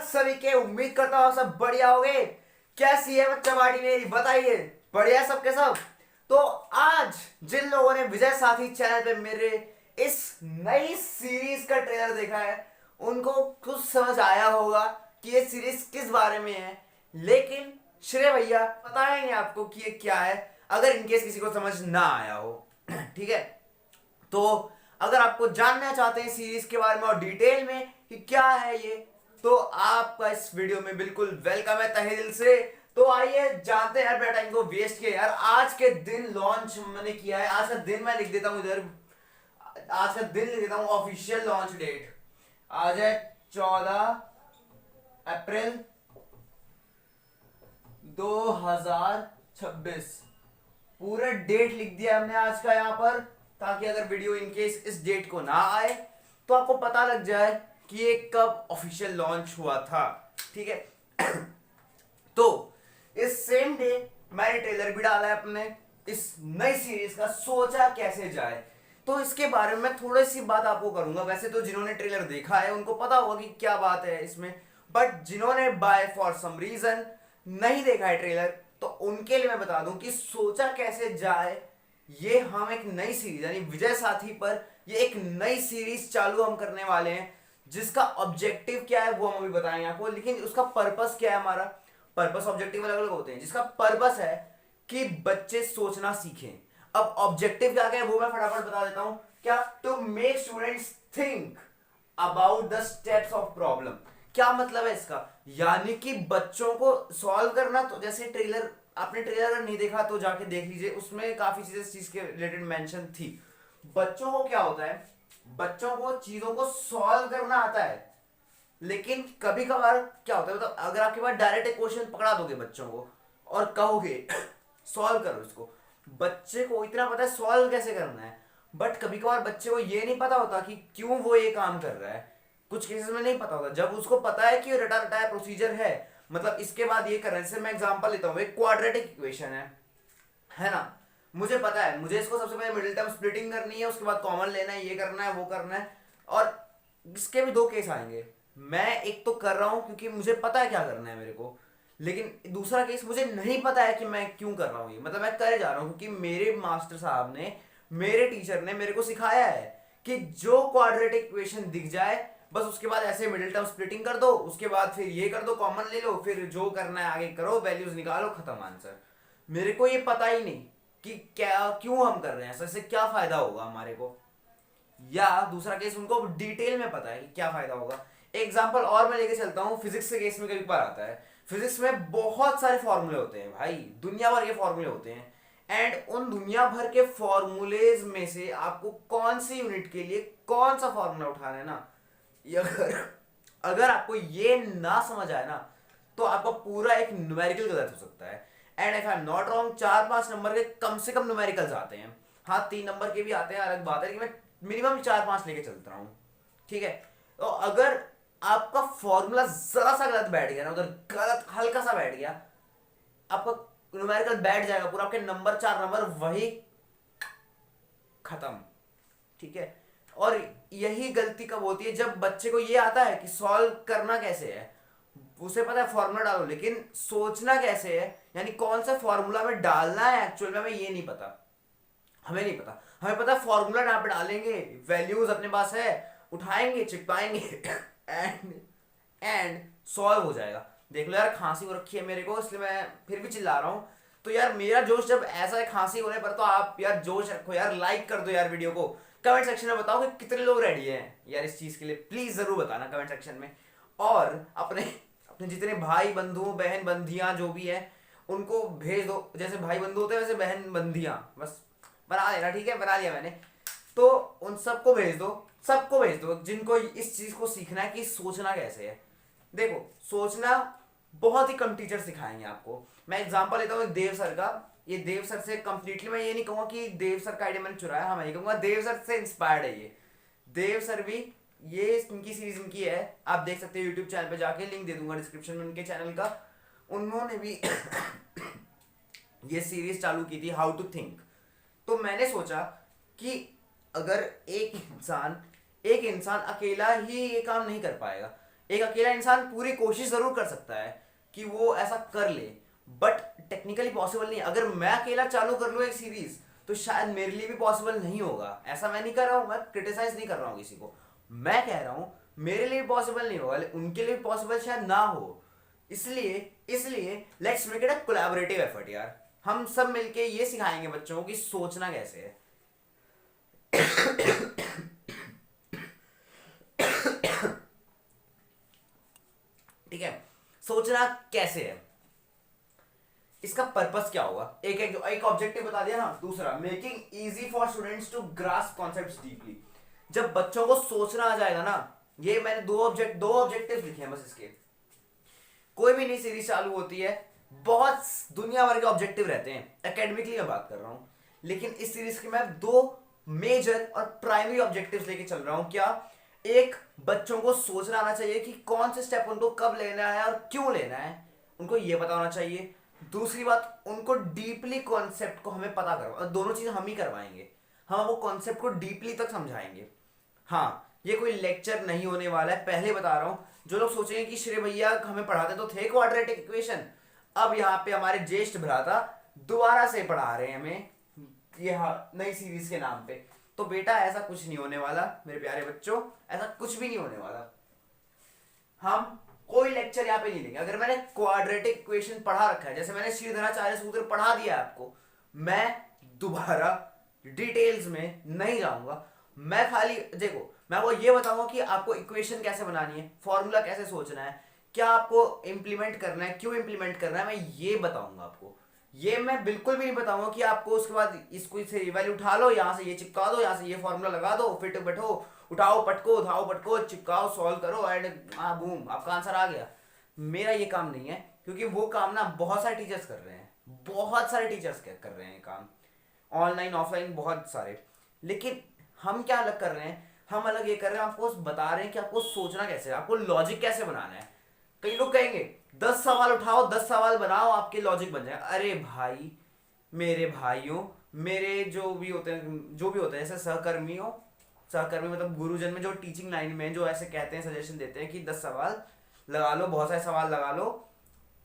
सभी के। उम्मीद करता हूँ सब बढ़िया होगे। कैसी है बच्चा पार्टी मेरी, बताइए। बढ़िया है सबके सब। तो आज जिन लोगों ने विजय साथी चैनल पे मेरे इस नई सीरीज का ट्रेलर देखा है उनको कुछ समझ आया होगा कि ये सीरीज किस बारे में है। लेकिन श्रेय भैया बताएंगे आपको कि ये क्या है, अगर इनकेस किसी को समझ ना आया हो। ठीक है, तो अगर आपको जानना चाहते हैं सीरीज के बारे में और डिटेल में कि क्या है ये, तो आपका इस वीडियो में बिल्कुल वेलकम है तहे दिल से। तो आइए जानते हैं, यार टाइम को वेस्ट किया यार। आज के दिन लॉन्च मैंने किया है, आज का दिन मैं लिख देता हूं इधर, आज का दिन लिख देता हूं ऑफिशियल लॉन्च डेट। आज है 14 अप्रैल 2026। पूरा डेट लिख दिया हमने आज का यहाँ पर, ताकि अगर वीडियो इनकेस इस डेट को ना आए तो आपको पता लग जाए कि ये कब ऑफिशियल लॉन्च हुआ था। ठीक है। तो इस सेम डे मैंने ट्रेलर भी डाला है अपने इस नई सीरीज का, सोचा कैसे जाए। तो इसके बारे में थोड़ी सी बात आपको करूंगा। वैसे तो जिन्होंने ट्रेलर देखा है उनको पता होगा कि क्या बात है इसमें, बट जिन्होंने बाय फॉर सम रीजन नहीं देखा है ट्रेलर, तो उनके लिए मैं बता दूं कि सोचा कैसे जाए। ये हम एक नई सीरीज यानी विजय साथी पर ये एक नई सीरीज चालू हम करने वाले हैं, जिसका ऑब्जेक्टिव क्या है वो हम अभी बताएंगे आपको। लेकिन उसका पर्पस क्या है, हमारा पर्पस ऑब्जेक्टिव अलग अलग होते हैं। जिसका पर्पस है कि बच्चे सोचना सीखें। अब ऑब्जेक्टिव क्या है वो मैं फटाफट बता देता हूं। क्या, to make students think about the steps of problem. क्या मतलब है इसका, यानी कि बच्चों को सॉल्व करना। तो जैसे ट्रेलर, आपने ट्रेलर अगर नहीं देखा तो जाके देख लीजिए, उसमें काफी चीजें इस चीज के रिलेटेड मेंशन थी। बच्चों को क्या होता है, बच्चों को चीजों को सॉल्व करना आता है, लेकिन कभी कभार क्या होता है, मतलब अगर आपके पास डायरेक्ट एक क्वेश्चन पकड़ा दोगे बच्चों को और कहोगे सॉल्व करो इसको, बच्चे को इतना पता है सॉल्व कैसे करना है, बट कभी कभार बच्चे को ये नहीं पता होता कि क्यों वो ये काम कर रहा है। कुछ केसेस में नहीं पता होता। जब उसको पता है कि रटा रटाया प्रोसीजर है, मतलब इसके बाद ये करना है। जैसे मैं एग्जांपल लेता हूँ, एक क्वाड्रेटिक इक्वेशन है ना। मुझे पता है मुझे इसको सबसे पहले मिडिल टर्म स्प्लिटिंग करनी है, उसके बाद कॉमन लेना है, ये करना है वो करना है। और इसके भी दो केस आएंगे। मैं एक तो कर रहा हूं क्योंकि मुझे पता है क्या करना है मेरे को, लेकिन दूसरा केस मुझे नहीं पता है कि मैं क्यों कर रहा हूं ये, मतलब मैं करे जा रहा हूं क्योंकि मेरे मास्टर साहब ने, मेरे टीचर ने मेरे को सिखाया है कि जो क्वाड्रेटिक इक्वेशन दिख जाए बस उसके बाद ऐसे मिडिल टर्म स्प्लिटिंग कर दो, उसके बाद फिर ये कर दो, कॉमन ले लो, फिर जो करना है आगे करो, वैल्यूज निकालो, खत्म आंसर। मेरे को ये पता ही नहीं कि क्या क्यों हम कर रहे हैं, इससे क्या फायदा होगा हमारे को। या दूसरा केस उनको डिटेल में पता है कि क्या फायदा होगा। एग्जाम्पल और मैं लेके चलता हूँ, फिजिक्स के केस में कभी बार आता है। फिजिक्स में बहुत सारे फॉर्मूले होते हैं भाई, दुनिया भर के फॉर्मूले होते हैं। एंड उन दुनिया भर के फॉर्मूलेज में से आपको कौन सी यूनिट के लिए कौन सा फॉर्मूला उठाना है ना, ये अगर अगर आपको ये ना समझ आए ना, तो आपका पूरा एक न्यूमेरिकल गलत हो सकता है। And if I am not wrong, 4-5 number के कम से कम न्यूमेरिकल्स आते हैं। हाँ, 3 नंबर के भी आते हैं, अलग बात है, लेकिन मैं मिनिमम 4-5 लेके चलता हूँ। ठीक है, तो अगर आपका फॉर्मूला जरा सा गलत बैठ गया ना, उधर गलत हल्का सा बैठ गया, आपका न्यूमेरिकल बैठ जाएगा पूरा, आपके नंबर 4 नंबर वही खत्म। ठीक है, और यही गलती कब होती है, जब बच्चे को ये आता है कि सॉल्व करना कैसे है, उसे पता है फॉर्मूला डालो, लेकिन सोचना कैसे है, यानी कौन सा फॉर्मूला में डालना है एक्चुअल में, हमें ये नहीं पता। हमें नहीं पता, हमें पता फॉर्मूला यहाँ पे डालेंगे, वैल्यूज अपने पास है, उठाएंगे चिपकाएंगे एंड एंड सॉल्व हो जाएगा। देख लो यार, खांसी हो रखी है मेरे को, इसलिए मैं फिर भी चिल्ला रहा हूँ। तो यार मेरा जोश जब ऐसा है खांसी होने पर, तो आप यार जोश रखो यार, लाइक कर दो यार वीडियो को। कमेंट सेक्शन में बताओ कि कितने लोग रेडी हैं यार इस चीज के लिए, प्लीज जरूर बताना कमेंट सेक्शन में। और अपने अपने जितने भाई बंधु बहन बंधियां जो भी है उनको भेज दो। जैसे भाई बंधु होते हैं वैसे बहन बंधियां, बस बना लेना। ठीक है, बना लिया मैंने। तो उन सबको भेज दो, सबको भेज दो जिनको इस चीज को सीखना है कि सोचना कैसे है। देखो, सोचना बहुत ही कम टीचर सिखाएंगे आपको। मैं एग्जांपल लेता हूँ एक देव सर का। ये देव सर से कंप्लीटली मैं ये नहीं कहूँगा कि देव सर का आइडिया मैंने चुराया, हाँ मैं ये कहूँगा देव सर से इंस्पायर्ड है ये। देव सर भी, ये इनकी सीरीज इनकी है, आप देख सकते हो यूट्यूब चैनल पे जाके, लिंक दे दूंगा डिस्क्रिप्शन में उनके चैनल का। उन्होंने भी ये सीरीज चालू की थी, हाउ टू थिंक। तो मैंने सोचा कि अगर एक इंसान अकेला ही ये काम नहीं कर पाएगा, एक अकेला इंसान पूरी कोशिश जरूर कर सकता है कि वो ऐसा कर ले, बट टेक्निकली पॉसिबल नहीं। अगर मैं अकेला चालू कर लूँ एक सीरीज तो शायद मेरे लिए भी पॉसिबल नहीं होगा। ऐसा मैं नहीं कर रहा हूँ, मैं क्रिटिसाइज नहीं कर रहा हूँ किसी को, मैं कह रहा हूँ मेरे लिए भी पॉसिबल नहीं होगा, उनके लिए भी पॉसिबल शायद ना हो। इसलिए इसलिए let's make it a collaborative effort यार। हम सब मिलके ये सिखाएंगे बच्चों को कि सोचना कैसे है। ठीक है, सोचना कैसे है, इसका पर्पस क्या होगा। एक ऑब्जेक्टिव बता दिया ना। दूसरा, making easy for students to grasp concepts deeply. जब बच्चों को सोचना आ जाएगा ना, ये मैंने दो ऑब्जेक्टिव लिखे हैं बस इसके। कोई भी नई सीरीज चालू होती है, बहुत दुनिया भर के ऑब्जेक्टिव रहते हैं, एकेडमिकली मैं बात कर रहा हूं, लेकिन इस सीरीज के मैं दो मेजर और प्राइमरी ऑब्जेक्टिव्स लेके चल रहा हूं। क्या? एक, बच्चों को सोचना आना चाहिए कि कौन से स्टेप उनको कब लेना है और क्यों लेना है, उनको ये पता होना चाहिए। दूसरी बात, उनको डीपली कॉन्सेप्ट को हमें पता करवा, दोनों चीज हम ही करवाएंगे। हम वो कॉन्सेप्ट को डीपली तक समझाएंगे। हाँ, ये कोई लेक्चर नहीं होने वाला है, पहले बता रहा हूं। जो लोग सोचेंगे कि श्री भैया हमें पढ़ाते तो थे क्वाड्रेटिक इक्वेशन, अब यहाँ पे हमारे ज्येष्ठ भ्राता दोबारा से पढ़ा रहे हैं हमें ये नई सीरीज के नाम पे, तो बेटा ऐसा कुछ नहीं होने वाला मेरे प्यारे बच्चों, ऐसा कुछ भी नहीं होने वाला। हम कोई लेक्चर यहाँ पे नहीं लेंगे। अगर मैंने क्वाड्रेटिक इक्वेशन पढ़ा रखा है, जैसे मैंने श्रीधराचार्य सूत्र पढ़ा दिया है आपको, मैं दोबारा डिटेल्स में नहीं जाऊंगा। मैं खाली देखो, मैं वो ये बताऊंगा कि आपको इक्वेशन कैसे बनानी है, फॉर्मूला कैसे सोचना है, क्या आपको इंप्लीमेंट करना है, क्यों इंप्लीमेंट करना है, मैं ये बताऊंगा आपको। ये मैं बिल्कुल भी नहीं बताऊंगा कि आपको उसके बाद इसको से वैल्यू उठा लो, यहाँ से ये चिपका दो, यहाँ से ये फॉर्मूला लगा दो, फिट बैठो, उठाओ पटको, उठाओ पटको, चिपकाओ, सॉल्व करो एंड बूम आपका आंसर आ गया। मेरा ये काम नहीं है, क्योंकि वो काम ना बहुत सारे टीचर्स कर रहे हैं, बहुत सारे टीचर्स कर रहे हैं काम, ऑनलाइन ऑफलाइन बहुत सारे। लेकिन हम क्या अलग कर रहे हैं, हम अलग ये कर रहे हैं, आपको बता रहे हैं कि आपको सोचना कैसे है, आपको लॉजिक कैसे बनाना है। कई लोग कहेंगे 10 सवाल उठाओ, 10 सवाल बनाओ, आपके लॉजिक बन जाए। अरे भाई, मेरे भाइयों, मेरे जो भी होते हैं जैसे सहकर्मी मतलब गुरुजन में जो टीचिंग लाइन में जो ऐसे कहते हैं, सजेशन देते हैं कि 10 सवाल लगा लो, बहुत सारे सवाल लगा लो,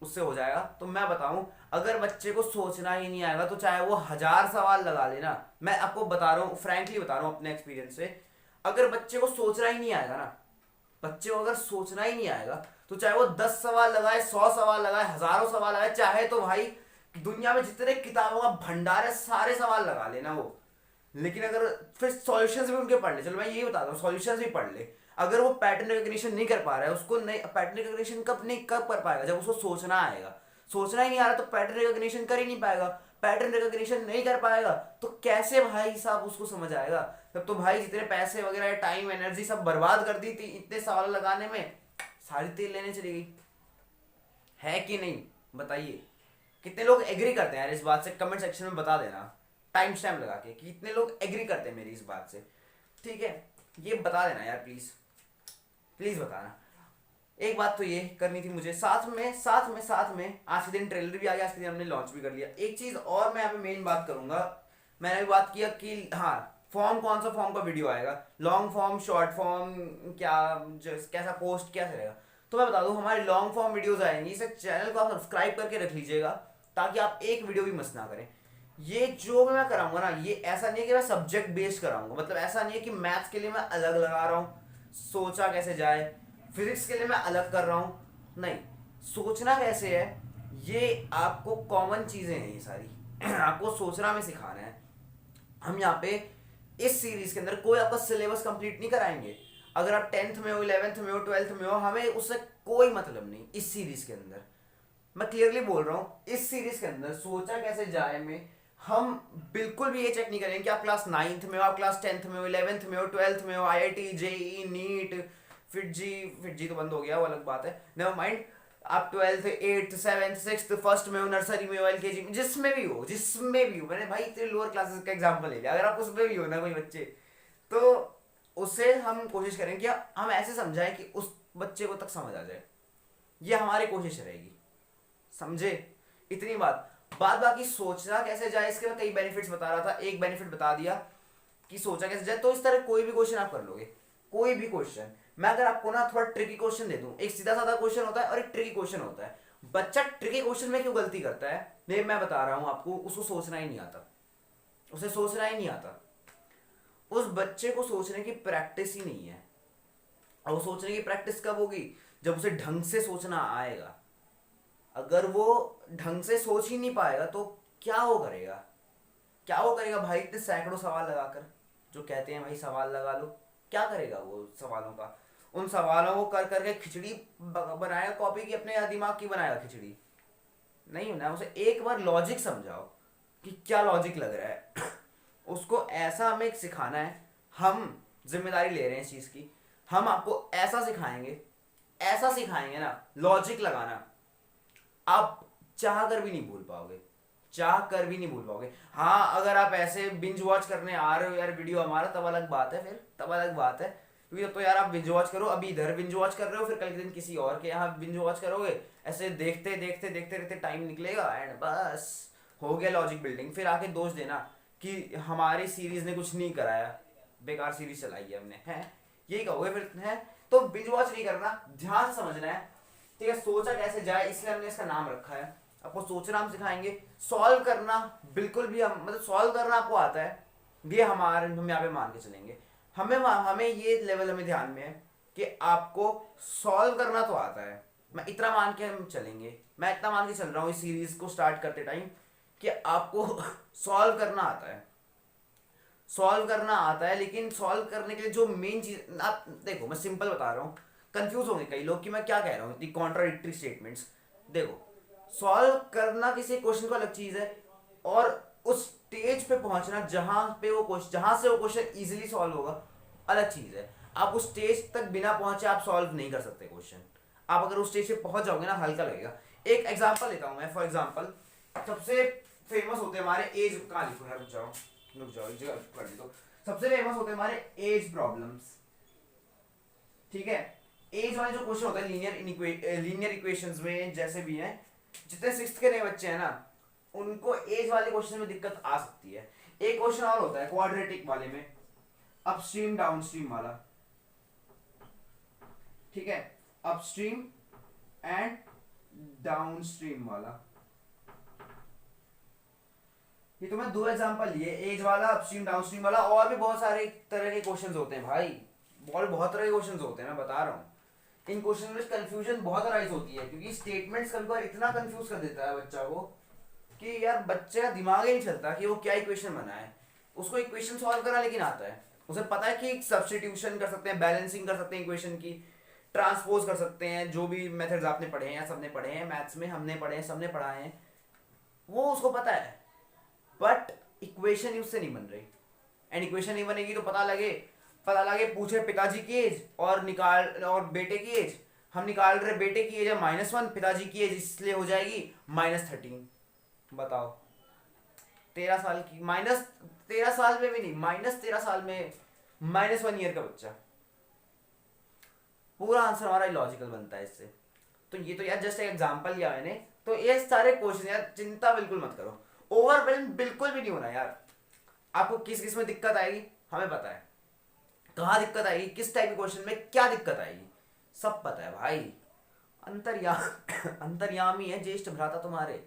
उससे हो जाएगा। तो मैं बताऊं, अगर बच्चे को सोचना ही नहीं आएगा तो चाहे वो 1000 सवाल लगा लेना, मैं आपको बता रहा हूँ, फ्रैंकली बता रहा हूँ अपने एक्सपीरियंस से, अगर बच्चे को सोचना ही नहीं आएगा ना, बच्चे को अगर सोचना ही नहीं आएगा तो चाहे वो 10 सवाल लगाए, 100 सवाल लगाए, हजारों सवाल लगाए, चाहे तो भाई दुनिया में जितने किताबों का भंडार है सारे सवाल लगा लेना वो। लेकिन अगर फिर सॉल्यूशंस भी उनके पढ़ ले, चलो मैं यही बताता हूँ, सॉल्यूशंस भी पढ़ ले, अगर वो पैटर्न रिकग्निशन नहीं कर पा रहा है, उसको नहीं, पैटर्न रिकग्निशन कब कर पाएगा, जब उसको सोचना आएगा। सोचना ही नहीं आ रहा तो पैटर्न रिकग्निशन कर ही नहीं पाएगा, पैटर्न रिकग्निशन नहीं कर पाएगा तो कैसे भाई साहब उसको समझ आएगा। तब तो भाई जितने पैसे वगैरह, टाइम, एनर्जी सब बर्बाद कर दी थी इतने सवाल लगाने में, सारी तेल लेने चली गई। है कि नहीं बताइए। कितने लोग एग्री करते हैं यार इस बात से, कमेंट सेक्शन में बता देना टाइम स्टैम्प लगा के कि कितने लोग एग्री करते हैं मेरी इस बात से। ठीक है, ये बता देना यार प्लीज, प्लीज बताना। एक बात तो ये करनी थी मुझे, साथ में आज के दिन ट्रेलर भी आ गया, आज के दिन हमने लॉन्च भी कर लिया। एक चीज और मैं यहाँ पे मेन बात करूंगा, मैंने भी बात किया कि हाँ, फॉर्म कौन सा फॉर्म का वीडियो आएगा, लॉन्ग फॉर्म, शॉर्ट फॉर्म, क्या कैसा पोस्ट क्या रहेगा। तो मैं बता दूं, हमारे लॉन्ग फॉर्म वीडियोस आएंगी, इसे चैनल को आप सब्सक्राइब करके रख लीजिएगा ताकि आप एक वीडियो भी मिस ना करें। ये जो मैं कराऊंगा ना, ये ऐसा नहीं है कि मैं सब्जेक्ट बेस्ड कराऊंगा, मतलब ऐसा नहीं है कि मैथ्स के लिए मैं अलग लगा रहा हूँ, सोचा कैसे जाए, फिजिक्स के लिए मैं अलग कर रहा हूँ, नहीं। सोचना कैसे है ये आपको कॉमन चीजें हैं ये सारी आपको सोचना में सिखाना है। हम यहाँ पे इस सीरीज के अंदर कोई आपका सिलेबस कंप्लीट नहीं कराएंगे। अगर आप 10th में हो, 11th में हो, 12th में हो, हमें उससे कोई मतलब नहीं। इस सीरीज के अंदर मैं क्लियरली बोल रहा हूँ, इस सीरीज के अंदर सोचा कैसे जाए में हम बिल्कुल भी ये चेक नहीं करेंगे कि आप क्लास 9th में हो, आप क्लास 10th में हो, 11th में हो, 12th में हो, IIT, JEE, नीट, फिट जी तो बंद हो गया, वो अलग बात है, नेवर माइंड। आप 12th, 8th, 7th, 6th, first में हो, नर्सरी में हो, LKG में, जिसमें भी हो, मैंने भाई इतने लोअर क्लासेस का एग्जांपल ले लिया, अगर आप उसमें भी हो ना कोई बच्चे, तो उससे हम कोशिश करें कि हम ऐसे समझाएं कि उस बच्चे को तक समझ आ जाए। ये हमारी कोशिश रहेगी, समझे? इतनी बात बाकी सोचना कैसे जाए, इसके मैं कई बेनिफिट्स बता रहा था, एक बेनिफिट बता दिया कि सोचा कैसे जाए। तो इस तरह कोई भी क्वेश्चन आप कर लोगे, कोई भी क्वेश्चन, मैं अगर आपको ना थोड़ा ट्रिकी क्वेश्चन दे दूं, एक सीधा साधा क्वेश्चन होता है और एक ट्रिकी क्वेश्चन होता है। बच्चा ट्रिकी क्वेश्चन में क्यों गलती करता है, मैं बता रहा हूं आपको, उसको सोचना ही नहीं आता, उसे सोचना ही नहीं आता। उस बच्चे को सोचने की प्रैक्टिस ही नहीं है। और वो सोचने की प्रैक्टिस कब होगी, जब उसे ढंग से सोचना आएगा। अगर वो ढंग से सोच ही नहीं पाएगा तो क्या वो करेगा, क्या वो करेगा भाई, इतने सैकड़ों सवाल लगाकर, जो कहते हैं भाई सवाल लगा लो, क्या करेगा वो सवालों का। उन सवालों को कर करके खिचड़ी बनाएगा कॉपी की, अपने दिमाग की बनाएगा खिचड़ी, नहीं ना। उसे एक बार लॉजिक समझाओ कि क्या लॉजिक लग रहा है। उसको ऐसा हमें सिखाना है, हम जिम्मेदारी ले रहे हैं इस चीज की, हम आपको ऐसा सिखाएंगे, ऐसा सिखाएंगे ना, लॉजिक लगाना आप चाह कर भी नहीं भूल पाओगे, चाह कर भी नहीं भूल पाओगे। हाँ अगर आप ऐसे बिंज वॉच करने आ रहे हो यार वीडियो हमारा, तब अलग बात है, फिर तब अलग बात है, क्योंकि तो यार आप बिंज वॉच करो, अभी इधर बिंज वॉच कर रहे हो, फिर कल के दिन किसी और के यहाँ बिंज वॉच करोगे, ऐसे देखते देखते देखते रहते टाइम निकलेगा एंड बस हो गया लॉजिक बिल्डिंग। फिर आके दोष देना कि हमारी सीरीज ने कुछ नहीं कराया, बेकार सीरीज चलाई है हमने, है यही कहोगे फिर, है। तो बिंज वॉच नहीं करना, ध्यान से समझना है, ठीक है। सोचा कैसे जाए इसलिए हमने इसका नाम रखा है। आपको सोचना हम सिखाएंगे, सॉल्व करना बिल्कुल भी हम, मतलब सॉल्व करना आपको आता है, ये हमारे हम यहाँ पे मान के चलेंगे। हमें ये लेवल हमें ध्यान में है कि आपको सॉल्व करना तो आता है, मैं इतना मान के हम चलेंगे, मैं इतना मान के चल रहा हूँ इस सीरीज को स्टार्ट करते टाइम कि आपको सॉल्व करना आता है, सॉल्व करना आता है। लेकिन सॉल्व करने के लिए जो मेन चीज, आप देखो मैं सिंपल बता रहा हूँ, कंफ्यूज होंगे कई लोग कि मैं क्या कह रहा हूँ, इतनी कॉन्ट्राडिक्टरी स्टेटमेंट्स। देखो सॉल्व करना किसी क्वेश्चन को अलग चीज है, और उस स्टेज पे पहुंचना जहां पे वो क्वेश्चन, जहां से वो क्वेश्चन इजीली सॉल्व होगा, अलग चीज है। आप उस स्टेज तक बिना पहुंचे आप सॉल्व नहीं कर सकते क्वेश्चन। आप अगर उस स्टेज पे पहुंच जाओगे ना, हल्का लगेगा। एक एग्जांपल लेता हूं मैं, फॉर एग्जांपल सबसे फेमस होते हैं हमारे एज, कहाँ लिखूं यार, रुक जाओ एक जगह कर दी। तो सबसे फेमस होते हैं हमारे एज प्रॉब्लम्स, ठीक है। एज वाले जो क्वेश्चन होते हैं लीनियर इक्वेशंस में, जैसे भी हैं, जितने सिक्स्थ के नए बच्चे हैं ना, उनको एज वाले क्वेश्चन में दिक्कत आ सकती है। एक क्वेश्चन और होता है क्वाड्रेटिक वाले में, अपस्ट्रीम डाउनस्ट्रीम वाला, ठीक है, अपस्ट्रीम एंड डाउनस्ट्रीम वाला। ये तो मैं दो एग्जांपल लिए, एज वाला, अपस्ट्रीम डाउनस्ट्रीम वाला, और भी बहुत सारे तरह के क्वेश्चंस होते हैं भाई, बहुत तरह के क्वेश्चंस होते हैं, मैं बता रहा हूँ। इन क्वेश्चन में कंफ्यूजन बहुत अराइज होती है, क्योंकि स्टेटमेंट्स कभी कभार इतना कंफ्यूज कर देता है बच्चा को कि यार बच्चे का दिमाग ही नहीं चलता कि वो क्या इक्वेशन बनाए। उसको इक्वेशन सॉल्व करना लेकिन आता है, उसे पता है कि सब्स्टिट्यूशन कर सकते हैं, बैलेंसिंग कर सकते हैं इक्वेशन की, ट्रांसपोज कर सकते हैं, जो भी मेथड्स आपने पढ़े हैं या सबने पढ़े हैं मैथ्स में, हमने पढ़े हैं, सबने पढ़ा है, वो उसको पता है। बट इक्वेशन ही उससे नहीं बन रही, एंड इक्वेशन नहीं बनेगी तो पता लगे पूछे पिताजी की एज और निकाल, और बेटे की एज, हम निकाल रहे बेटे की एज है -1, पिताजी की एज इसलिए हो जाएगी -13। बताओ 13 साल की, -13 साल में भी नहीं, -13 साल में -1 ईयर का बच्चा, पूरा आंसर हमारा लॉजिकल बनता है इससे। तो ये तो यार जस्ट एक एग्जांपल लिया मैंने। तो ये सारे क्वेश्चन यार चिंता बिल्कुल मत करो, ओवरवेल्म बिल्कुल भी नहीं होना यार। आपको किस किस में दिक्कत आएगी हमें पता है, कहाँ दिक्कत आएगी, किस टाइप के क्वेश्चन में क्या दिक्कत आएगी, सब पता है भाई। अंतर्यामी है ज्येष्ठ भ्राता तुम्हारे,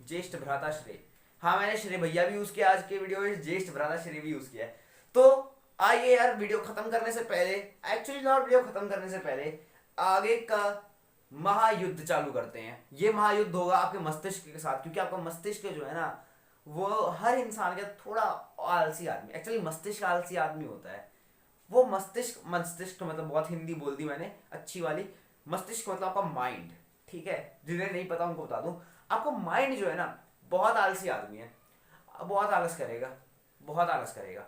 ज्येष्ठ भ्राता श्रेय। हाँ मैंने श्रेय भैया भी यूज किया आज के वीडियो में, ज्येष्ठ भ्राता श्रेय भी यूज किया है। तो आइए यार वीडियो खत्म करने से पहले, एक्चुअली वीडियो खत्म करने से पहले आगे का महायुद्ध चालू करते हैं। ये महायुद्ध होगा आपके मस्तिष्क के साथ, क्योंकि आपका मस्तिष्क जो है ना, वो हर इंसान का थोड़ा आलसी आदमी, एक्चुअली मस्तिष्क आलसी आदमी होता है। वो मस्तिष्क मतलब बहुत हिंदी बोल दी मैंने अच्छी वाली, मस्तिष्क मतलब आपका माइंड, ठीक है। जिन्हें नहीं पता उनको बता दूं, आपका माइंड जो है ना बहुत आलसी आदमी है, बहुत आलस करेगा, बहुत आलस करेगा,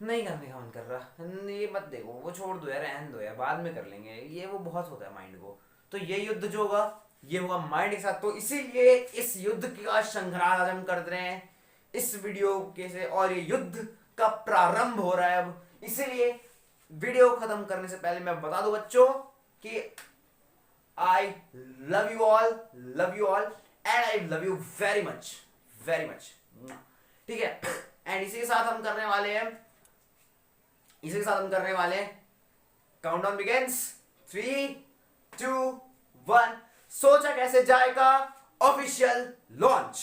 नहीं करने का मन कर रहा, ये मत देखो, वो छोड़ दो यार, रहने दो यार, बाद में कर लेंगे, ये वो बहुत होता है माइंड को। तो ये युद्ध जो होगा ये होगा माइंड के साथ। तो इसीलिए इस युद्ध का संघर्ष आज हम कर रहे हैं इस वीडियो के से, और ये युद्ध का प्रारंभ हो रहा है अब। इसीलिए वीडियो खत्म करने से पहले मैं बता दूं बच्चों कि I love you all and I love you very much, ठीक है। एंड इसी के साथ हम करने वाले हैं काउंटडाउन बिगिंस 3 2 1 सोचा कैसे जाएगा ऑफिशियल लॉन्च।